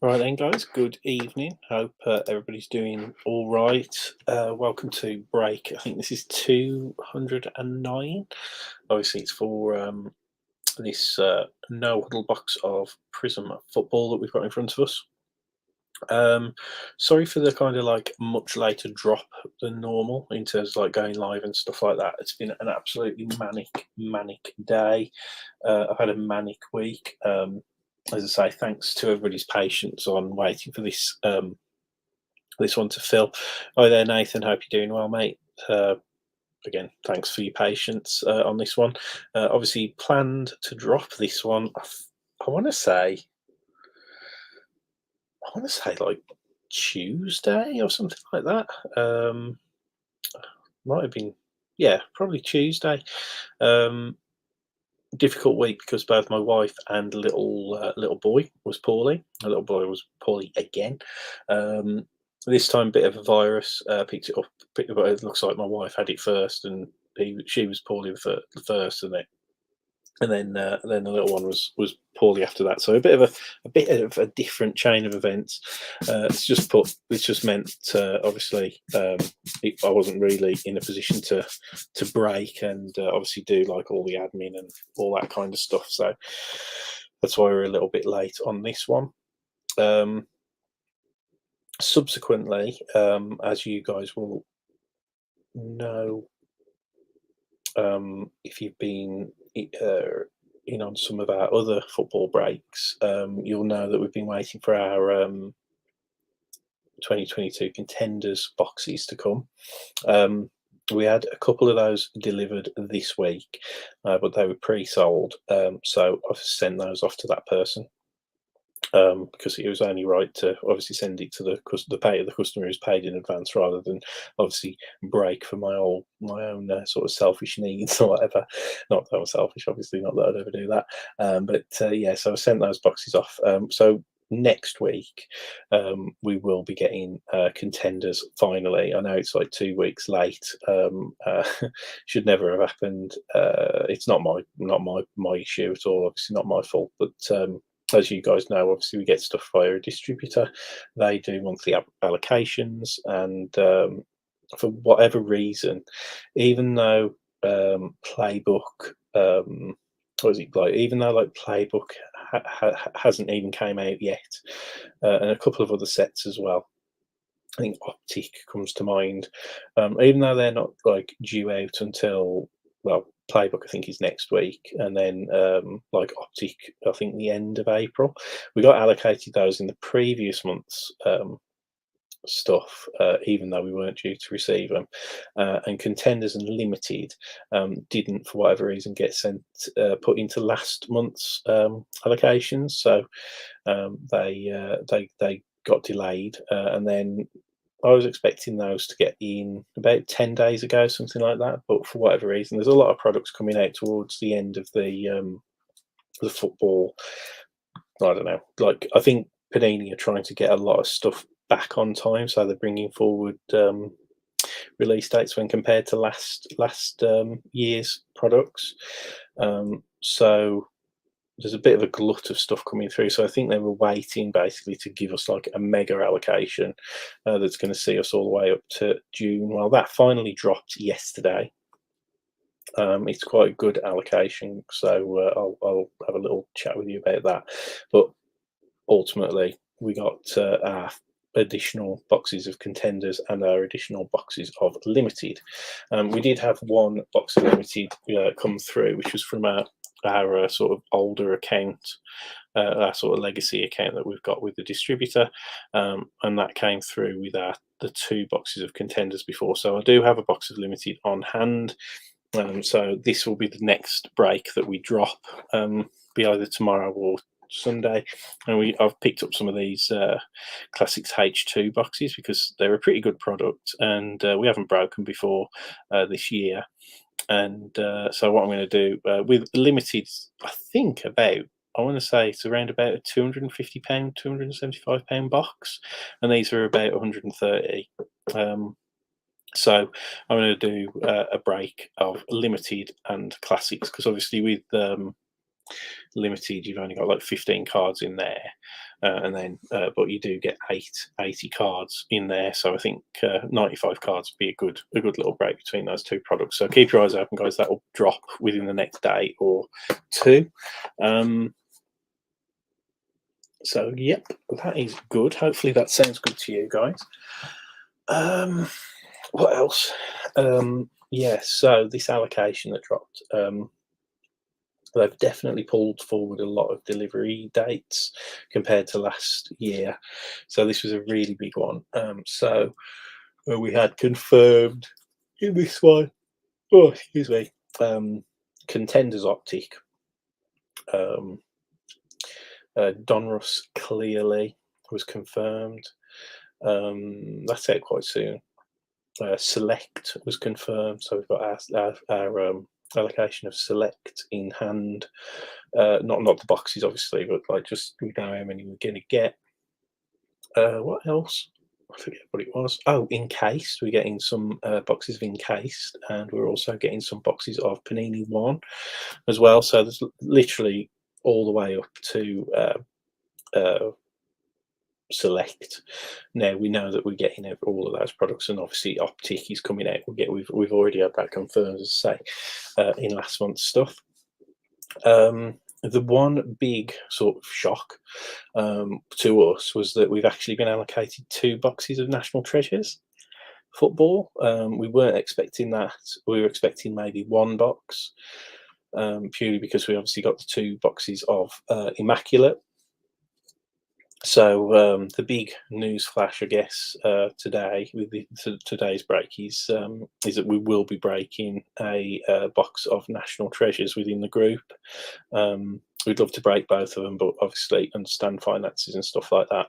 Right then, guys. Good evening. Hope everybody's doing all right. Welcome to break. I think this is 209. Obviously, it's for this no huddle box of Prism football that we've got in front of us. Sorry for the kind of like much later drop than normal in terms of like going live and stuff like that. It's been an absolutely manic day. I've had a manic week. As I say, thanks to everybody's patience on waiting for this one to fill. Hi there, Nathan. Hope you're doing well, mate. Again, thanks for your patience on this one. Obviously, planned to drop this one. I want to say, like Tuesday or something like that. Might have been, yeah, probably Tuesday. Difficult week because both my wife and little boy was poorly. The little boy was poorly again. This time, bit of a virus picked it up. But it looks like my wife had it first, and she was poorly the first, and then the little one was poorly after that. So a bit of a different chain of events. It's just meant obviously I wasn't really in a position to break and obviously do like all the admin and all that kind of stuff. So that's why we're a little bit late on this one. Subsequently, as you guys will know, if you've been in on some of our other football breaks, you'll know that we've been waiting for our 2022 contenders boxes to come. We had a couple of those delivered this week, but they were pre-sold, so I've sent those off to that person. Because it was only right to obviously send it to the customer who's paid in advance rather than obviously break for my own sort of selfish needs or whatever. Not that I'm selfish, obviously, not that I'd ever do that. Yeah, so I sent those boxes off. So next week we will be getting contenders finally. I know it's like 2 weeks late. Should never have happened. It's not my issue at all, obviously not my fault, but as you guys know, obviously we get stuff via a distributor. They do monthly allocations, and for whatever reason, even though Playbook, what is it like? Even though like Playbook hasn't even came out yet, and a couple of other sets as well. I think Optic comes to mind. Even though they're not like due out until, well, Playbook I think is next week, and then like Optic I think the end of April. We got allocated those in the previous month's stuff, even though we weren't due to receive them. And Contenders and Limited didn't, for whatever reason, get put into last month's allocations, so they got delayed, and then I was expecting those to get in about 10 days ago, something like that. But for whatever reason, there's a lot of products coming out towards the end of the football. I don't know. Like, I think Panini are trying to get a lot of stuff back on time, so they're bringing forward release dates when compared to last year's products. So there's a bit of a glut of stuff coming through. So I think they were waiting basically to give us like a mega allocation that's going to see us all the way up to June. Well, that finally dropped yesterday. It's quite a good allocation, so I'll have a little chat with you about that. But ultimately, we got our additional boxes of contenders and our additional boxes of limited. We did have one box of limited come through, which was from our sort of older account, our sort of legacy account that we've got with the distributor, and that came through with the 2 boxes of contenders before. So I do have a box of limited on hand. So this will be the next break that we drop, be either tomorrow or Sunday, and I've picked up some of these Classics H2 boxes because they're a pretty good product, and we haven't broken before this year. And so what I'm going to do with limited, I think I want to say it's around about a £250, £275 box, and these are about 130. So I'm going to do a break of limited and classics because obviously with limited. You've only got like 15 cards in there, and then but you do get 80 cards in there. So I think 95 cards would be a good little break between those two products. So keep your eyes open, guys. That will drop within the next day or two. So yep, that is good. Hopefully that sounds good to you guys. What else? Yeah, so this allocation that dropped, they've definitely pulled forward a lot of delivery dates compared to last year. So this was a really big one. So we had confirmed in this one, oh, excuse me, Contenders Optic, Donruss clearly was confirmed. That's out quite soon. Select was confirmed, so we've got our allocation of Select in hand. Not the boxes, obviously, but like just we know how many we're going to get. What else? I forget what it was. Oh, encased. We're getting some boxes of encased, and we're also getting some boxes of Panini One as well. So there's literally all the way up to Select. Now we know that we're getting all of those products, and obviously Optic is coming out. We've already had that confirmed, as I say, in last month's stuff. The one big sort of shock to us was that we've actually been allocated 2 boxes of National Treasures football. We weren't expecting that. We were expecting maybe 1 box, purely because we obviously got the 2 boxes of Immaculate. So the big news flash, I guess, today with today's break is that we will be breaking a box of National Treasures within the group. We'd love to break both of them, but obviously understand finances and stuff like that.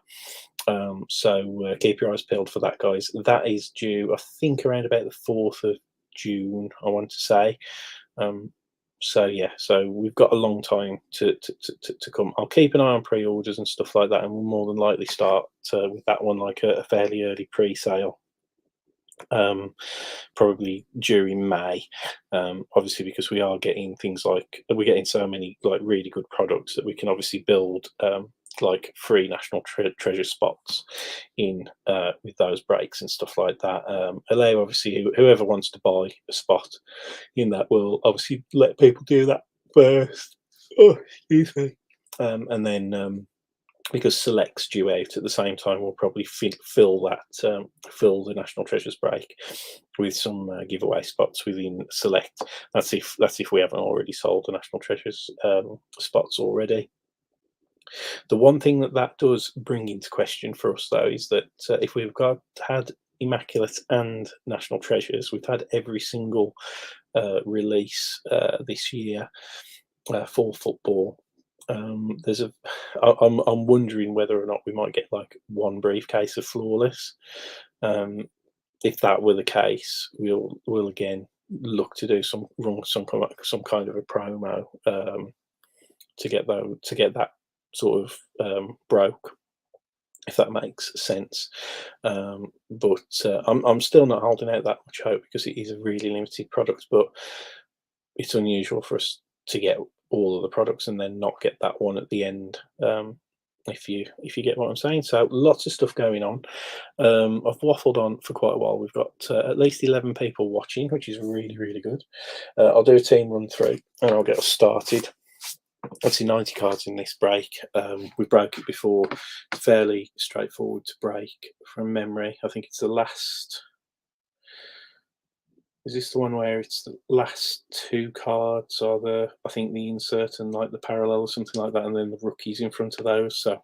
So keep your eyes peeled for that, guys. That is due, I think, around about the 4th of June, I want to say. So yeah, so we've got a long time to come. I'll keep an eye on pre-orders and stuff like that, and we'll more than likely start with that one like a fairly early pre-sale, probably during May. Obviously, because we are getting things like we're getting so many like really good products that we can obviously build like free National Treasure spots in with those breaks and stuff like that. Allow obviously whoever wants to buy a spot in that will obviously let people do that first. Oh, excuse me. And then because Select's due out at the same time, we'll probably fill the National Treasures break with some giveaway spots within Select. That's if we haven't already sold the National Treasures spots already. The one thing that does bring into question for us, though, is that if we've had Immaculate and National Treasures, we've had every single release this year for football. I'm wondering whether or not we might get like 1 briefcase of Flawless. If that were the case, we'll again look to do some kind of a promo to get that sort of broke, if that makes sense. But I'm still not holding out that much hope because it is a really limited product. But it's unusual for us to get all of the products and then not get that one at the end. If you get what I'm saying. So lots of stuff going on. I've waffled on for quite a while. We've got at least 11 people watching, which is really, really good. I'll do a team run through and I'll get us started. Obviously 90 cards in this break. We broke it before. Fairly straightforward to break from memory. I think it's the last. Is this the one where it's the last 2 cards are I think the insert and like the parallel or something like that, and then the rookies in front of those. So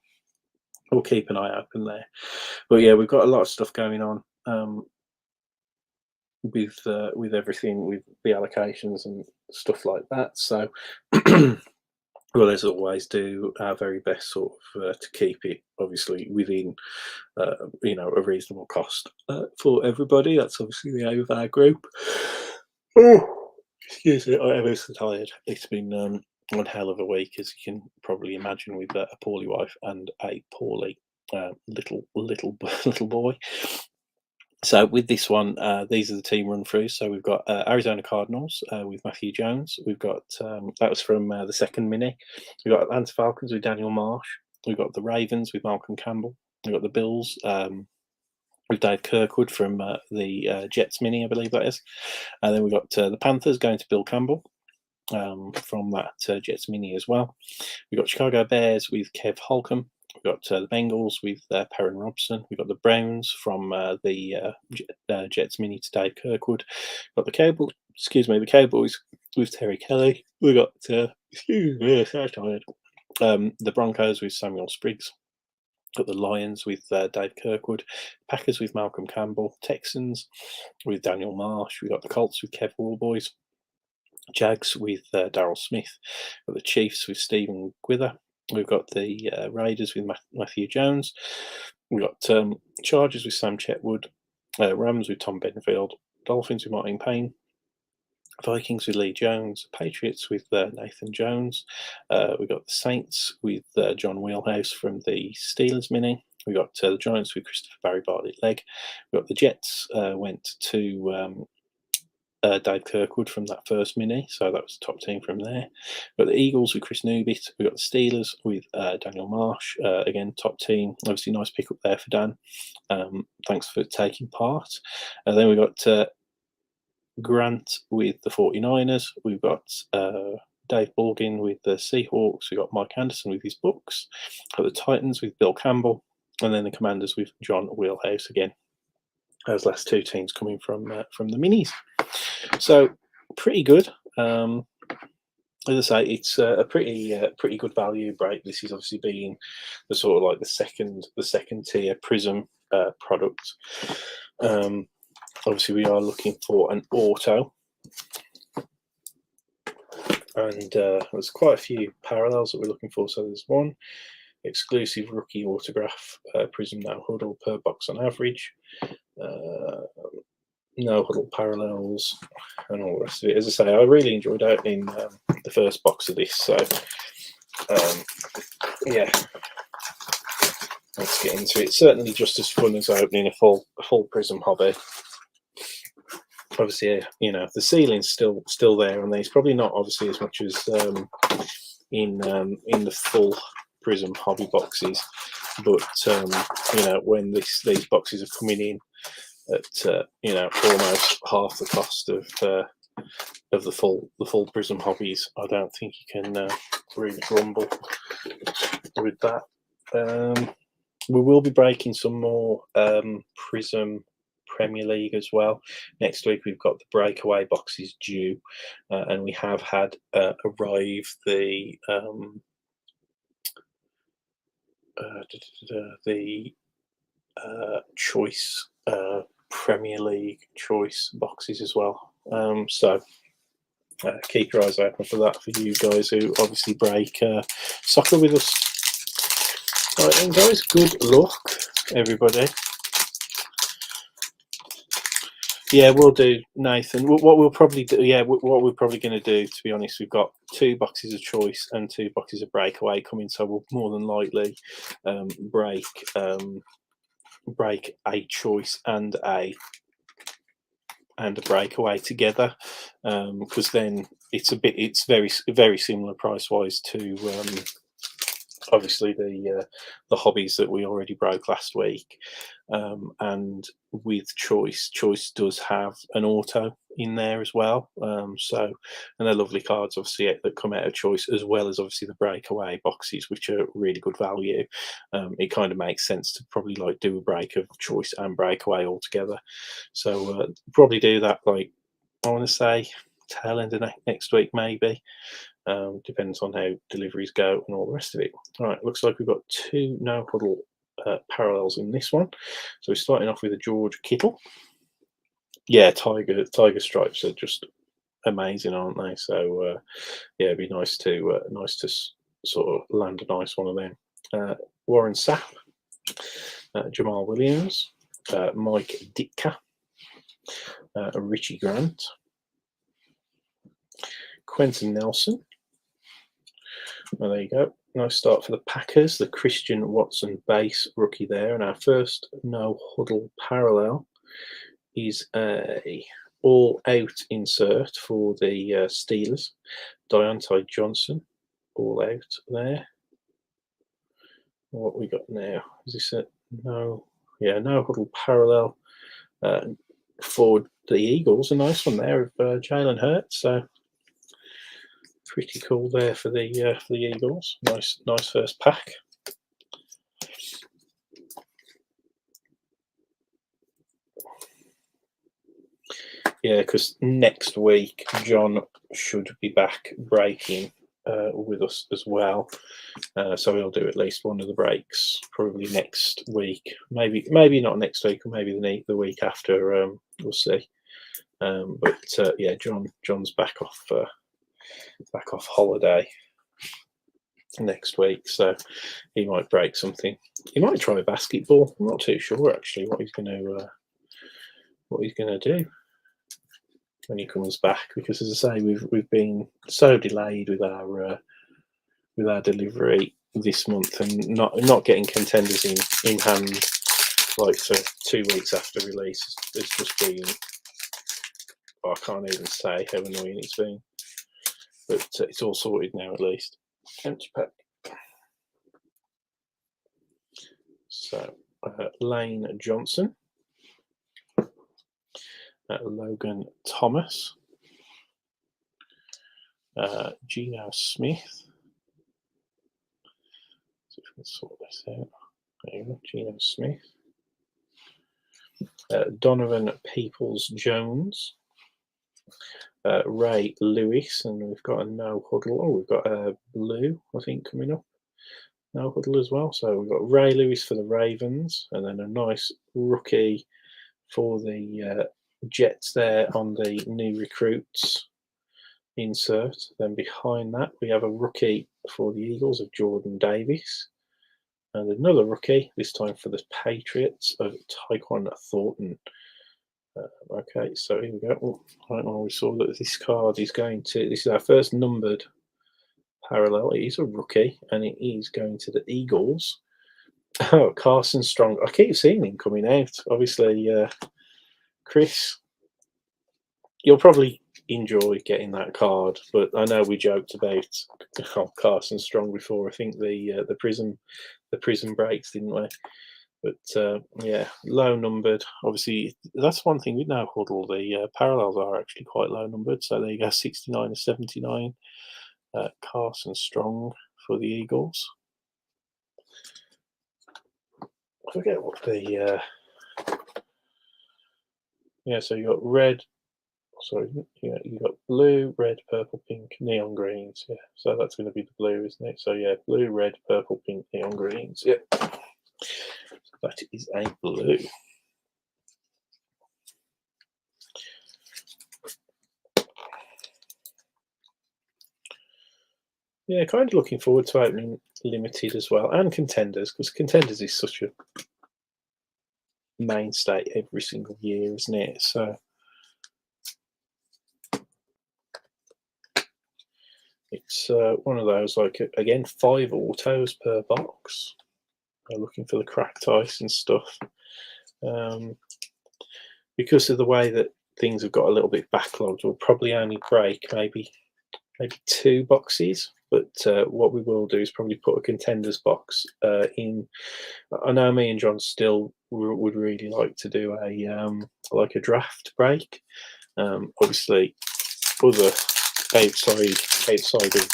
we'll keep an eye open there. But yeah, we've got a lot of stuff going on with everything, with the allocations and stuff like that. So we'll, as always, do our very best sort of to keep it obviously within a reasonable cost for everybody. That's obviously the aim of our group. Oh, excuse me, I am so tired. It's been one hell of a week, as you can probably imagine, with a poorly wife and a poorly little boy. So with this one, these are the team run throughs. So we've got Arizona Cardinals with Matthew Jones. We've got that was from the second mini. We've got Atlanta Falcons with Daniel Marsh. We've got the Ravens with Malcolm Campbell. We've got the Bills with Dave Kirkwood from the Jets mini, I believe that is. And then we've got the Panthers going to Bill Campbell from that Jets mini as well. We've got Chicago Bears with Kev Holcomb. We've got the Bengals with Perrin Robson. We've got the Browns from the Jets mini to Dave Kirkwood. We've got the Cowboys with Terry Kelly. We've got so tired. The Broncos with Samuel Spriggs. Got the Lions with Dave Kirkwood, Packers with Malcolm Campbell, Texans with Daniel Marsh. We've got the Colts with Kev Warboys, Jags with Daryl Smith. We've got the Chiefs with Stephen Gwither. We've got the Raiders with Matthew Jones. We've got Chargers with Sam Chetwood, Rams with Tom Benfield, Dolphins with Martin Payne, Vikings with Lee Jones, Patriots with Nathan Jones. We've got the Saints with John Wheelhouse from the Steelers mini. We've got the Giants with Christopher Barry Bartlett Legg. We've got the Jets went to Dave Kirkwood from that first mini, so that was the top team from there. We've got the Eagles with Chris Newbitt. We've got the Steelers with Daniel Marsh, again top team. Obviously, nice pick up there for Dan. Thanks for taking part. Then we've got Grant with the 49ers. We've got Dave Borgin with the Seahawks. We've got Mike Anderson with his books. We've got the Titans with Bill Campbell. And then the Commanders with John Wheelhouse again. Those last two teams coming from the minis. So pretty good. As I say, it's a pretty good value break. This is obviously being the sort of like the second tier Prism product. Obviously, we are looking for an auto, and there's quite a few parallels that we're looking for. So there's one exclusive rookie autograph Prism No Huddle per box on average. No Huddle parallels and all the rest of it. As I say, I really enjoyed opening the first box of this. So yeah, let's get into it. Certainly just as fun as opening a full Prism hobby. Obviously, you know, the ceiling's still there on these. Probably not obviously as much as in the full Prism hobby boxes, but you know, when these boxes are coming in at you know, almost half the cost of the full Prism hobbies, I don't think you can really grumble with that. We will be breaking some more Prism Premier League as well. Next week we've got the breakaway boxes due, and we have had arrive the choice Premier League choice boxes as well. So keep your eyes open for that for you guys who obviously break soccer with us. All right then, guys. Good luck, everybody. Yeah, we'll do, Nathan. What we'll probably do, yeah, what we're probably going to do, to be honest, we've got 2 boxes of choice and 2 boxes of breakaway coming, so we'll more than likely break a choice and a breakaway together, because then it's very similar price wise to obviously the hobbies that we already broke last week, and with choice does have an auto in there as well, so, and they're lovely cards obviously that come out of choice, as well as obviously the breakaway boxes, which are really good value. It kind of makes sense to probably like do a break of choice and breakaway all together, so probably do that, like, I want to say tail end of next week maybe. Depends on how deliveries go and all the rest of it. All right, looks like we've got 2 No Huddle parallels in this one. So we're starting off with a George Kittle. Yeah, tiger stripes are just amazing, aren't they? So yeah, it'd be nice to sort of land a nice one of them. Warren Sapp, Jamal Williams, Mike Ditka, Richie Grant, Quentin Nelson. Well, there you go. Nice start for the Packers. The Christian Watson base rookie there, and our first No Huddle parallel is a all-out insert for the Steelers. Deontay Johnson, all out there. What we got now? Is this a no? Yeah, no huddle parallel for the Eagles. A nice one there of Jalen Hurts. So pretty cool there for the Eagles. Nice first pack. Yeah, because next week John should be back breaking with us as well. So he'll do at least one of the breaks probably next week. Maybe not next week, or maybe the week after. We'll see. But yeah, John's back off holiday next week, so he might break something. He might try basketball. I'm not too sure actually what he's going to do when he comes back, because as I say, we've been so delayed with our delivery this month, and not getting contenders in hand like for 2 weeks after release. It's just been, I can't even say how annoying it's been, but it's all sorted now at least. Empty pack. So Lane Johnson, Logan Thomas, Geno Smith. See if we can sort this out. There you go, Geno Smith. Donovan Peoples-Jones, Ray Lewis, and we've got a no huddle. Oh, we've got a blue, I think, coming up. No huddle as well. So we've got Ray Lewis for the Ravens, and then a nice rookie for the Jets there on the new recruits insert. Then behind that, we have a rookie for the Eagles of Jordan Davis, and another rookie, this time for the Patriots, of Tyquan Thornton. Okay, so here we go. Oh, I don't know, we saw that this card is going to, this is our first numbered parallel. It is a rookie, and it is going to the Eagles. Oh, Carson Strong. I keep seeing him coming out. Obviously, Chris, you'll probably enjoy getting that card, but I know we joked about Carson Strong before. I think the Prizm breaks, didn't we? But yeah, low numbered. Obviously, that's one thing with no huddle. The parallels are actually quite low numbered. So there you go, 69 to 79. Carson Strong for the Eagles. I forget what the yeah. So you got red. Sorry, yeah, you got blue, red, purple, pink, neon greens. Yeah, so that's going to be the blue, isn't it? So yeah, blue, red, purple, pink, neon greens. Yeah, so that is a blue. Yeah, kind of looking forward to opening limited as well, and contenders, because contenders is such a mainstay every single year, isn't it? So it's one of those, like, again, 5 autos per box. Looking for the cracked ice and stuff. Because of the way that things have got a little bit backlogged, we'll probably only break maybe 2 boxes. But what we will do is probably put a contenders box in. I know me and John still would really like to do a draft break. Obviously, other outside of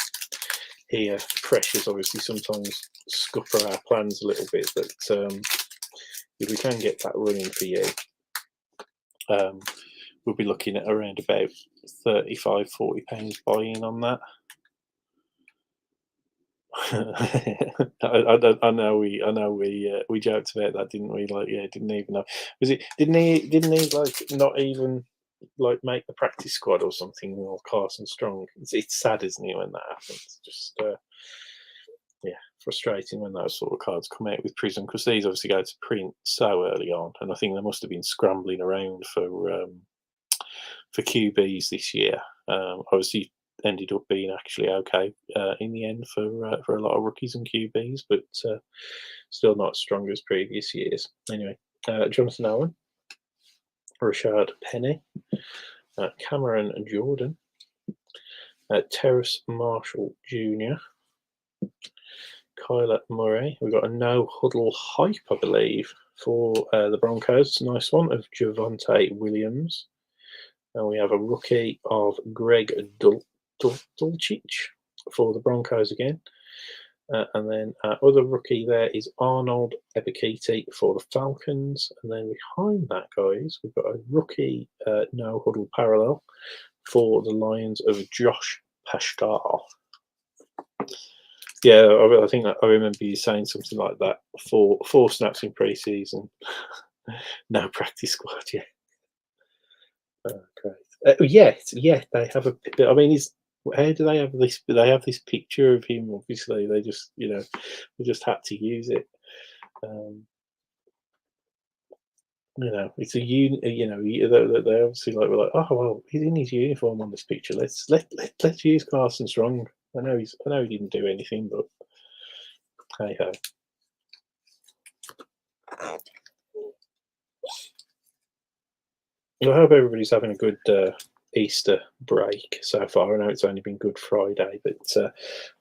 here, pressures obviously sometimes scupper our plans a little bit. But if we can get that running for you, we'll be looking at around about £35–40 buy-in on that. I know we joked about that, didn't we? Like, yeah, didn't even know. Didn't he like not even like make the practice squad or something? Or Carson Strong. It's sad, isn't it, when that happens? Just yeah, frustrating when those sort of cards come out with Prizm, because these obviously go to print so early on, and I think they must have been scrambling around for QBs this year. Obviously, ended up being actually okay in the end for a lot of rookies and QBs, but still not as strong as previous years. Anyway, Jonathan Owen. Rashard Penny, Cameron Jordan, Terrace Marshall Jr., Kyler Murray. We've got a no huddle hype, I believe, for the Broncos. Nice one of Javonte Williams. And we have a rookie of Greg Dulcich for the Broncos again. And then other rookie there is Arnold Ebiketie for the Falcons. And then behind that, guys, we've got a rookie no huddle parallel for the Lions of Josh Pashtar. Yeah, I think I remember you saying something like that. Four snaps in pre-season, no practice squad. Yeah, great. Yeah, they have a. I mean, how do they have this? They have this picture of him. Obviously, they just they just had to use it. It's a they obviously were like, oh well, he's in his uniform on this picture. Let's use Carson Strong. I know he didn't do anything, but hey ho. I hope everybody's having a good Easter break so far. I know it's only been Good Friday, but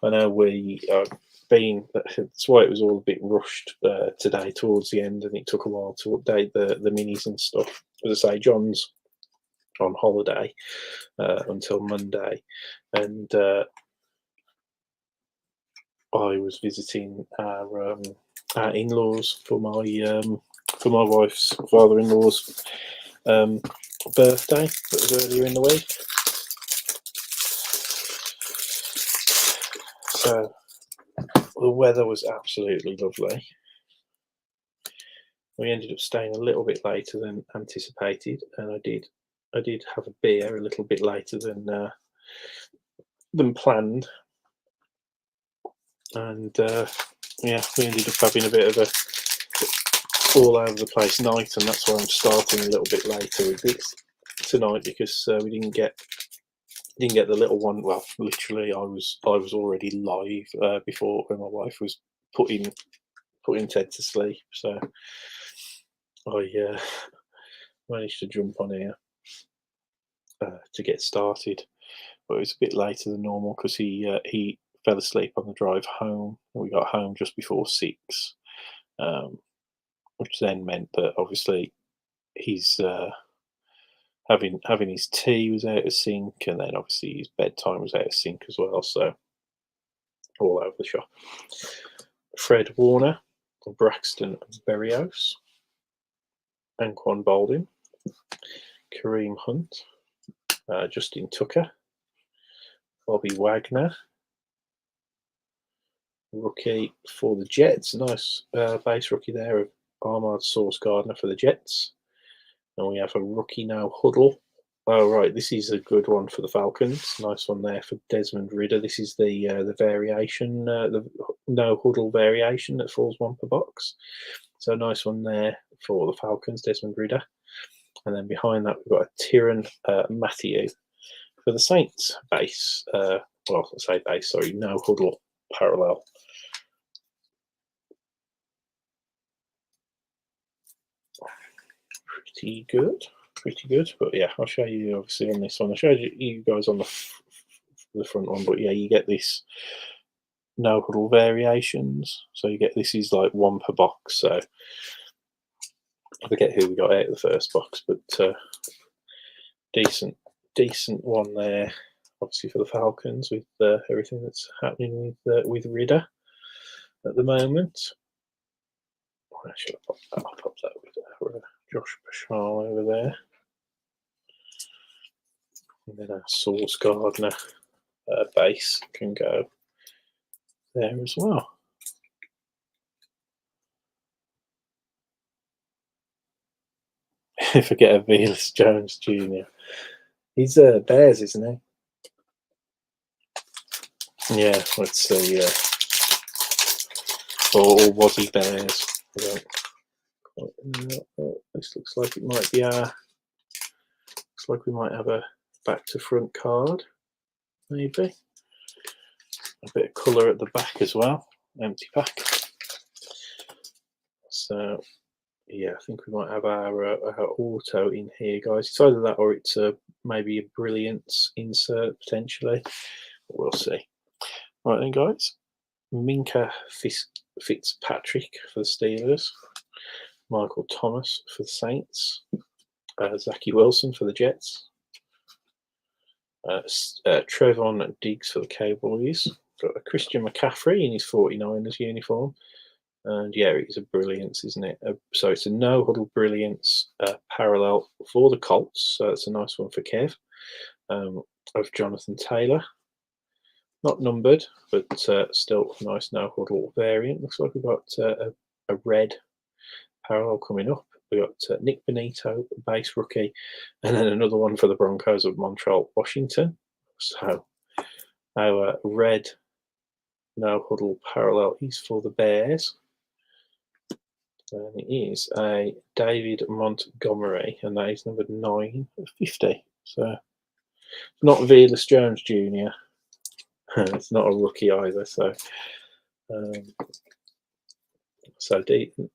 I know we have been. That's why it was all a bit rushed today towards the end, and it took a while to update the minis and stuff. As I say, John's on holiday until Monday, and I was visiting our in-laws for my wife's father-in-law's birthday that was earlier in the week. So the weather was absolutely lovely. We ended up staying a little bit later than anticipated, and I did have a beer a little bit later than planned. And yeah, we ended up having a bit of a all over the place night, and that's why I'm starting a little bit later with this tonight, because we didn't get the little one. Well, literally, I was already live before when my wife was putting Ted to sleep. So I managed to jump on here to get started, but it was a bit later than normal because he fell asleep on the drive home. We got home just before 6, which then meant that obviously he's having his tea was out of sync, and then obviously his bedtime was out of sync as well. So all over the shop. Fred Warner, Braxton Berrios, Anquan Baldwin, Kareem Hunt, Justin Tucker, Bobby Wagner, rookie for the Jets. Nice base rookie there of Ahmad Sauce Gardner for the Jets. And we have a rookie now huddle. Oh, right, this is a good one for the Falcons. Nice one there for Desmond Ridder. This is the variation, the no huddle variation that falls one per box. So nice one there for the Falcons, Desmond Ridder. And then behind that, we've got a Tyrann Mathieu for the Saints base. Well, I say base, sorry, no huddle parallel. Pretty good. But yeah, I'll show you obviously on this one. I showed you guys on the front one, but yeah, you get this no huddle variations. So you get, this is like one per box. So I forget who we got out of the first box, but decent one there. Obviously for the Falcons with everything that's happening with Ridder at the moment. I should have popped that. I'll pop that with Josh Pashal over there. And then our Sauce Gardner base can go there as well. Forget a Velus Jones Jr. He's Bears, isn't he? Yeah, let's see. Or was he Bears? This looks like it might be our. Looks like we might have a back to front card, maybe. A bit of colour at the back as well. Empty pack. So Yeah, I think we might have our auto in here, guys. It's either that or it's maybe a brilliance insert potentially. We'll see. Right then, guys. Minka Fitzpatrick for the Steelers. Michael Thomas for the Saints. Zachy Wilson for the Jets. Trevon Diggs for the Cowboys. Got a Christian McCaffrey in his 49ers uniform. And yeah, it's a brilliance, isn't it? So it's a no huddle brilliance parallel for the Colts. So it's a nice one for Kev. Of Jonathan Taylor. Not numbered, but still a nice no huddle variant. Looks like we've got a red parallel coming up. We've got Nick Benito, base rookie, and then another one for the Broncos of Montreal, Washington. So our red no huddle parallel is for the Bears. And it is a David Montgomery, and that is numbered 9/50. So not Velas Jones Jr. It's not a rookie either. So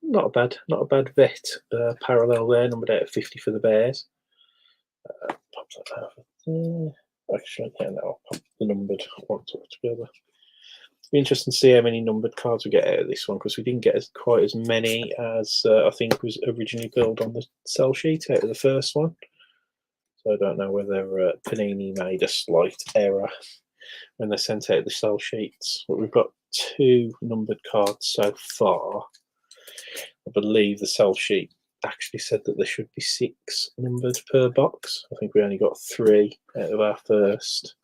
not a bad vet parallel there, numbered out at 50 for the Bears. Pop that over there. Actually, yeah, no, I'll pop the numbered one together. It'll be interesting to see how many numbered cards we get out of this one, because we didn't get quite as many as I think was originally built on the sell sheet out of the first one. So I don't know whether Panini made a slight error when they sent out the sell sheets. But we've got 2 numbered cards so far. I believe the sell sheet actually said that there should be 6 numbered per box. I think we only got 3 out of our first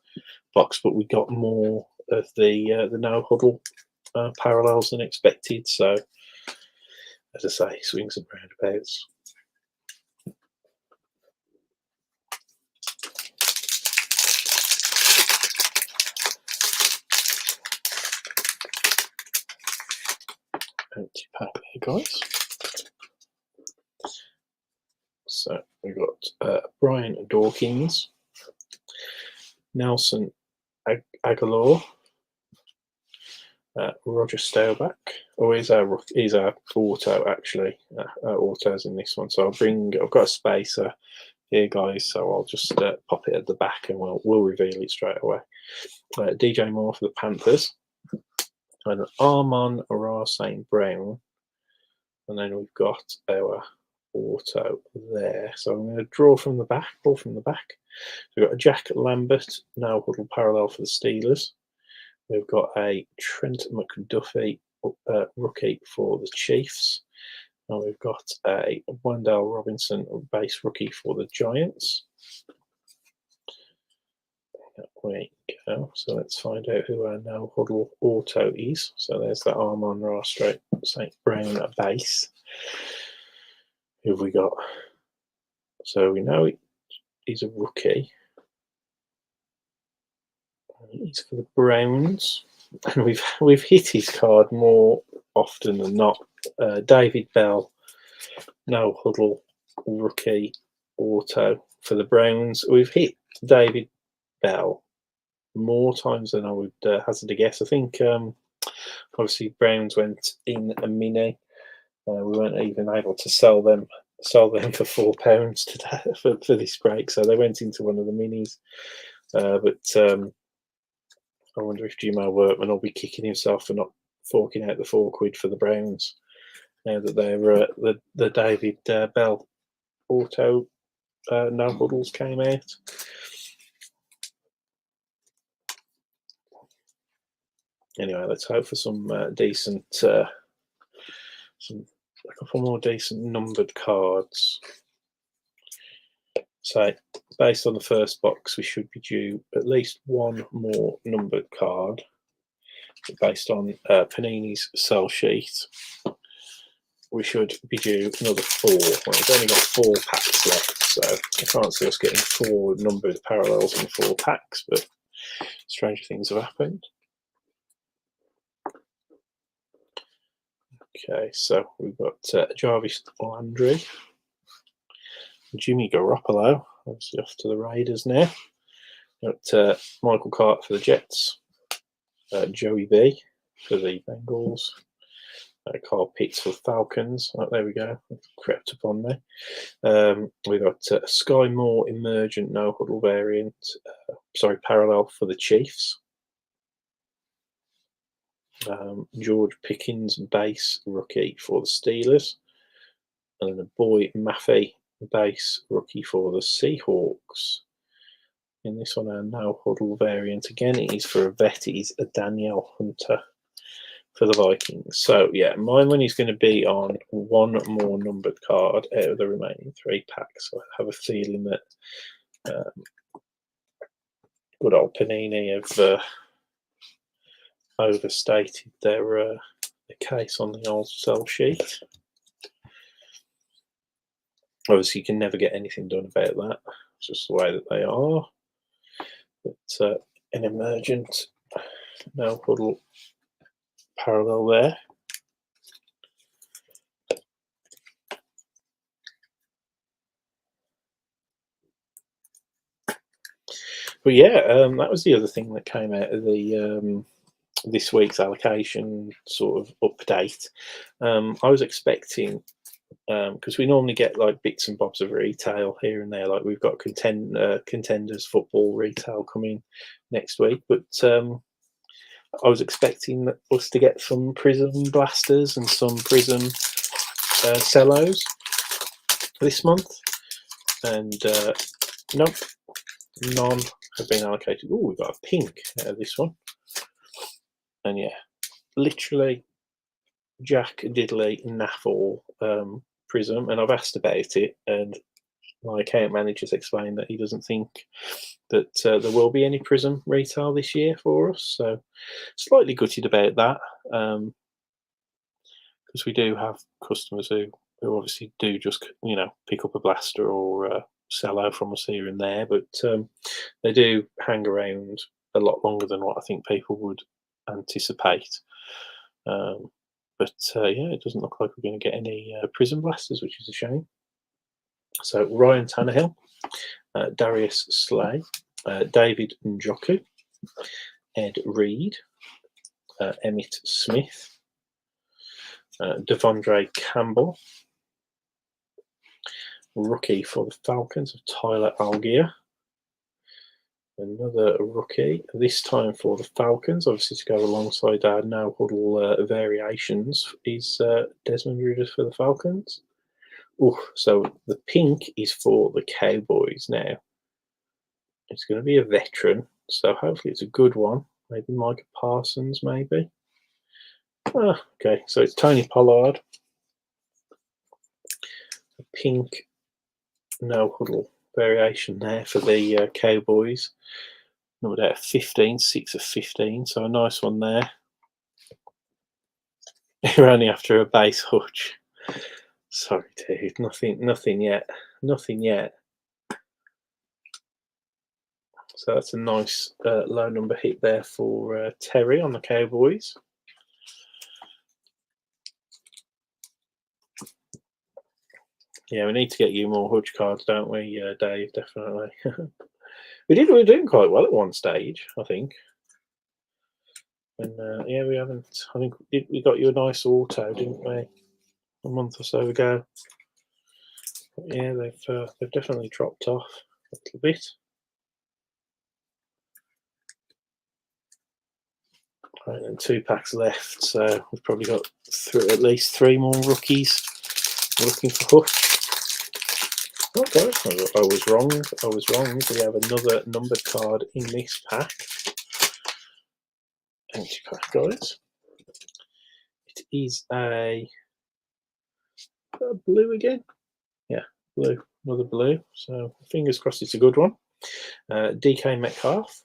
box, but we got more of the no huddle parallels than expected. So, as I say, swings and roundabouts. Empty pack there, guys. So we've got Brian Dawkins, Nelson Aguilar, Roger Staubach. Oh, he's our auto actually. Auto's in this one, so I've got a spacer here, guys. So I'll just pop it at the back, and we'll reveal it straight away. DJ Moore for the Panthers, and Armon Ra St. Brown, and then we've got our auto there. So I'm going to draw from the back. So we've got a Jack Lambert, no huddle parallel for the Steelers. We've got a Trent McDuffie rookie for the Chiefs. And we've got a Wendell Robinson base rookie for the Giants. There we go. So let's find out who our no huddle auto is. So there's that Armon Ra St. Brown base. Who have we got? So we know he's a rookie. He's for the Browns, and we've hit his card more often than not. David Bell, no huddle rookie auto for the Browns. We've hit David Bell more times than I would hazard a guess. I think obviously Browns went in a mini. We weren't even able to sell them for £4 today for this break, so they went into one of the minis. But I wonder if Jimo Workman will be kicking himself for not forking out the £4 for the Browns now that they're the David Bell auto no huddles came out. Anyway, let's hope for some decent, a couple more decent numbered cards. So, based on the first box, we should be due at least 1 more numbered card. Based on Panini's sell sheet, we should be due another 4. Well, we've only got 4 packs left, so I can't see us getting 4 numbered parallels in 4 packs, but stranger things have happened. Okay, so we've got Jarvis Landry, Jimmy Garoppolo, obviously off to the Raiders now. Got Michael Carter for the Jets, Joey B for the Bengals, Carl Pitts for Falcons. Oh, there we go. It crept upon me. We've got Sky Moore Emergent No Huddle variant. Parallel for the Chiefs. George Pickens base rookie for the Steelers. And then a Boy Maffei base rookie for the Seahawks. In this one, our No Huddle variant again, it is for a vet. It is a Danielle Hunter for the Vikings. So yeah, my money's going to be on one more numbered card out of the remaining 3 packs. So I have a feeling that good old Panini have overstated their case on the old sell sheet. Obviously, you can never get anything done about that. It's just the way that they are. But an Emergent No Huddle parallel there. But yeah, that was the other thing that came out of the this week's allocation sort of update. I was expecting, because we normally get like bits and bobs of retail here and there, like we've got Contenders football retail coming next week, but I was expecting us to get some Prizm blasters and some Prizm cellos this month, and nope, none have been allocated. Oh, we've got a pink out of this one, and yeah, literally Jack Diddley Naffle Prizm, and I've asked about it, and my account manager's explained that he doesn't think that there will be any Prizm retail this year for us. So slightly gutted about that, because we do have customers who obviously do just pick up a blaster or a cello from us here and there, but they do hang around a lot longer than what I think people would anticipate. But yeah, it doesn't look like we're going to get any Prizm blasters, which is a shame. So Ryan Tannehill, Darius Slay, David Njoku, Ed Reed, Emmitt Smith, Devondre Campbell, rookie for the Falcons of Tyler Algier, another rookie, this time for the Falcons, obviously to go alongside our No Huddle variations, is Desmond Ridder for the Falcons. Oh, so the pink is for the Cowboys now. It's going to be a veteran, so hopefully it's a good one. Maybe Micah Parsons, maybe. Ah, okay, so it's Tony Pollard. A pink No Huddle variation there for the Cowboys. Numbered out 15, 6 of 15, so a nice one there. You're only after a base hutch. Sorry, dude, nothing yet. Nothing yet. So that's a nice low number hit there for Terry on the Cowboys. Yeah, we need to get you more Hutch cards, don't we, Dave? Definitely. We were doing quite well at one stage, I think. And yeah, we haven't. I think we got you a nice auto, didn't we, a month or so ago? But yeah, they've definitely dropped off a little bit. Right, and 2 packs left, so we've probably got at least 3 more rookies. We're looking for Hutch. Oh, guys, I was wrong. I was wrong. We have another numbered card in this pack. Empty pack, guys. It is a blue again. Yeah, blue. Another blue. So fingers crossed it's a good one. DK Metcalf,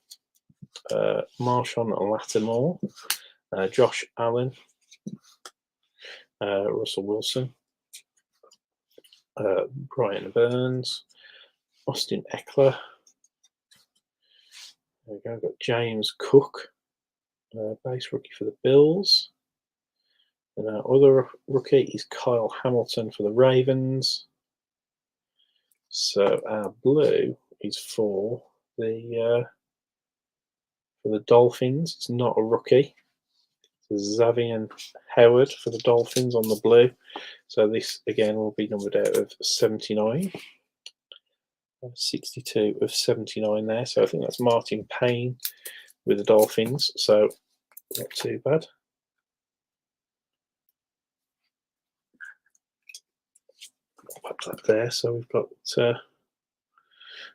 Marshawn Lattimore, Josh Allen, Russell Wilson, Brian Burns, Austin Eckler. There we go. Got James Cook, base rookie for the Bills. And our other rookie is Kyle Hamilton for the Ravens. So our blue is for the Dolphins. It's not a rookie. Xavier Howard for the Dolphins on the blue. So this again will be numbered out of 79. 62 of 79 there. So I think that's Martin Payne with the Dolphins. So not too bad. Pop that there. So we've got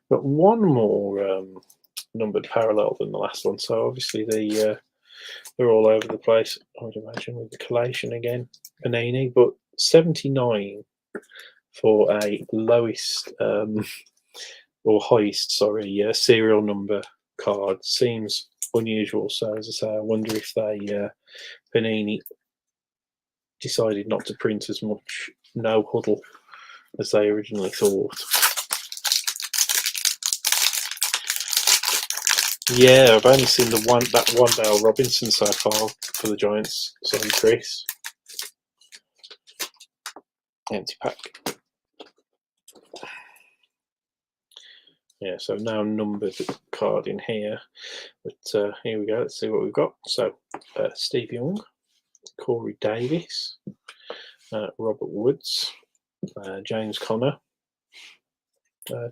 one more numbered parallel than the last one. So obviously they're all over the place, I would imagine, with the collation again, Panini, but 79 for a lowest or highest, sorry, serial number card seems unusual. So as I say, I wonder if they Panini decided not to print as much no huddle as they originally thought. Yeah, I've only seen that Wandale Robinson so far for the Giants. Sorry, Chris. Empty pack. Yeah, so now numbered card in here. But here we go. Let's see what we've got. So Steve Young, Corey Davis, Robert Woods, James Conner,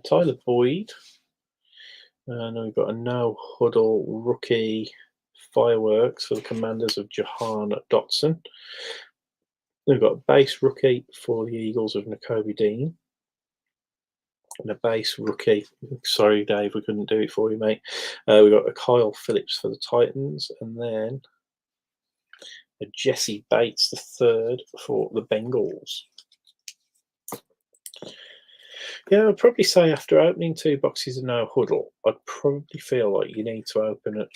Tyler Boyd. And we've got a no huddle rookie fireworks for the Commanders of Jahan Dotson. We've got a base rookie for the Eagles of Nakobe Dean. And a base rookie. Sorry, Dave, we couldn't do it for you, mate. We've got a Kyle Phillips for the Titans. And then a Jesse Bates III for the Bengals. Yeah, I'd probably say after opening 2 boxes of no huddle, I'd probably feel like you need to open it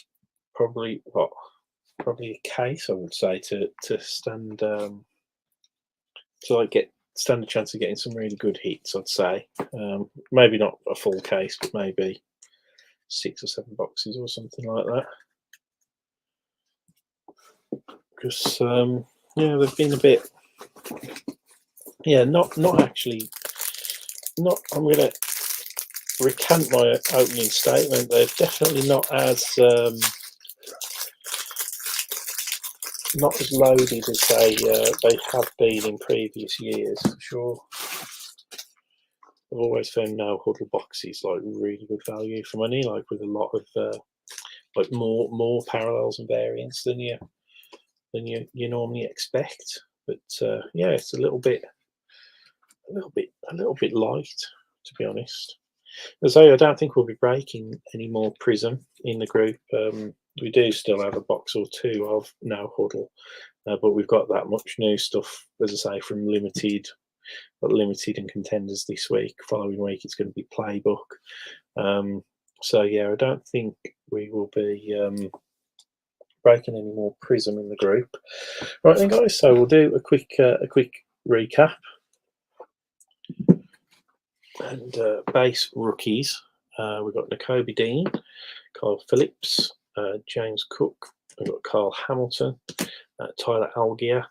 probably a case, I would say, to stand to stand a chance of getting some really good hits. I'd say maybe not a full case, but maybe 6 or 7 boxes or something like that. Because they've been a bit, not actually. Not. I'm going to recant my opening statement. They're definitely not as loaded as they have been in previous years, for sure. I've always found no huddle boxes like really good value for money, like with a lot of like more parallels and variants than you normally expect. But it's a little bit light, to be honest. As I don't think we'll be breaking any more Prizm in the group. We do still have a box or 2 of no huddle, but we've got that much new stuff, as I say, from limited and contenders this week. Following week, it's going to be playbook. So I don't think we will be breaking any more Prizm in the group. Right then, guys. So we'll do a quick recap. And base rookies, we've got Nakobe Dean, Kyle Phillips, James Cook, we've got Carl Hamilton, Tyler Algier,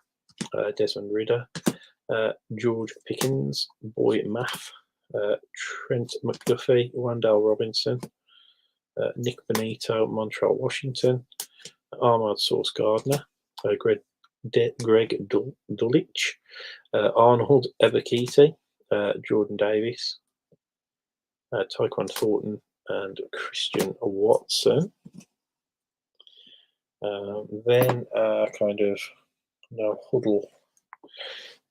Desmond Ridder, George Pickens, Boy Maff, Trent McDuffie, Wandale Robinson, Nick Benito, Montreal Washington, Ahmad Sauce Gardner, Greg Dulwich, Arnold Ebiketie, Jordan Davis, Tyquan Thornton, and Christian Watson. Then kind of no huddle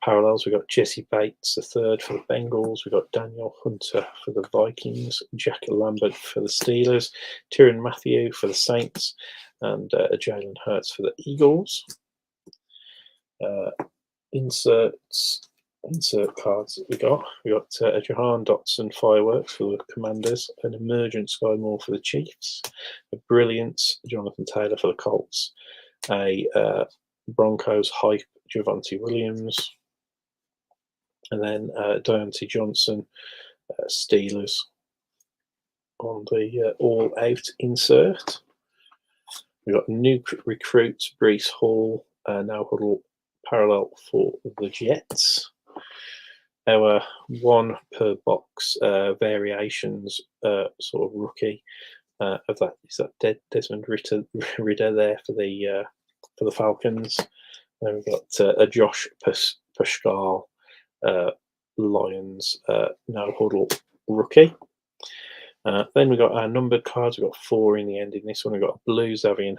parallels. We've got Jesse Bates III for the Bengals. We've got Daniel Hunter for the Vikings, Jack Lambert for the Steelers, Tyrann Mathieu for the Saints, and Jalen Hurts for the Eagles. Insert cards that we got. We got a Jahan Dotson fireworks for the Commanders, an Emergent Sky Moore for the Chiefs, a Brilliance Jonathan Taylor for the Colts, a Broncos hype Javonte Williams, and then Deontay Johnson Steelers on the all out insert. We got new recruits Breece Hall, now huddle parallel for the Jets. Our 1 per box variations sort of rookie of that is that Desmond Ridder there for the for the Falcons. Then we've got a Josh Pascal Lions no huddle rookie. Then we've got our numbered cards. We've got 4 in the end in this one. We've got a blue Xavier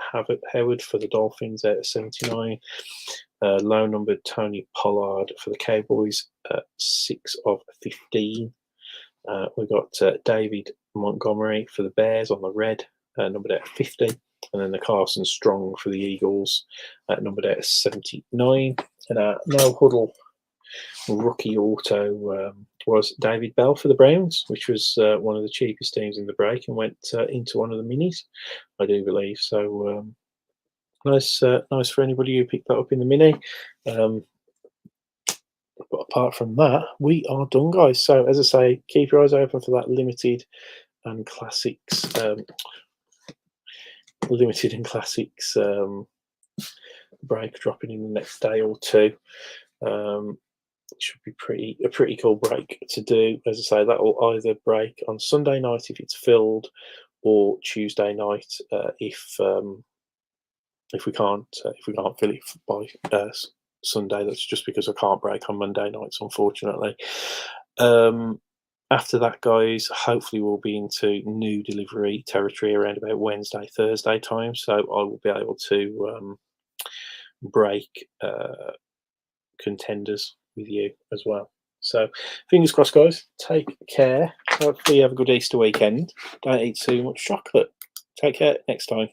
Howard for the Dolphins out of 79. Low numbered Tony Pollard for the Cowboys, 6 of 15. We've got David Montgomery for the Bears on the red, numbered out of 50. And then the Carson Strong for the Eagles, numbered out of 79. And our no huddle rookie auto was David Bell for the Browns, which was one of the cheapest teams in the break and went into one of the minis, I do believe. So nice for anybody who picked that up in the mini. But apart from that, we are done, guys. So as I say, keep your eyes open for that limited and classics break dropping in the next day or two. It should be a pretty cool break to do. As I say, that will either break on Sunday night if it's filled, or Tuesday night if we can't fill it by Sunday. That's just because I can't break on Monday nights, unfortunately. After that, guys, hopefully we'll be into new delivery territory around about Wednesday, Thursday time. So I will be able to break contenders with you as well. So fingers crossed, guys. Take care. Hopefully you have a good Easter weekend. Don't eat too much chocolate. Take care next time.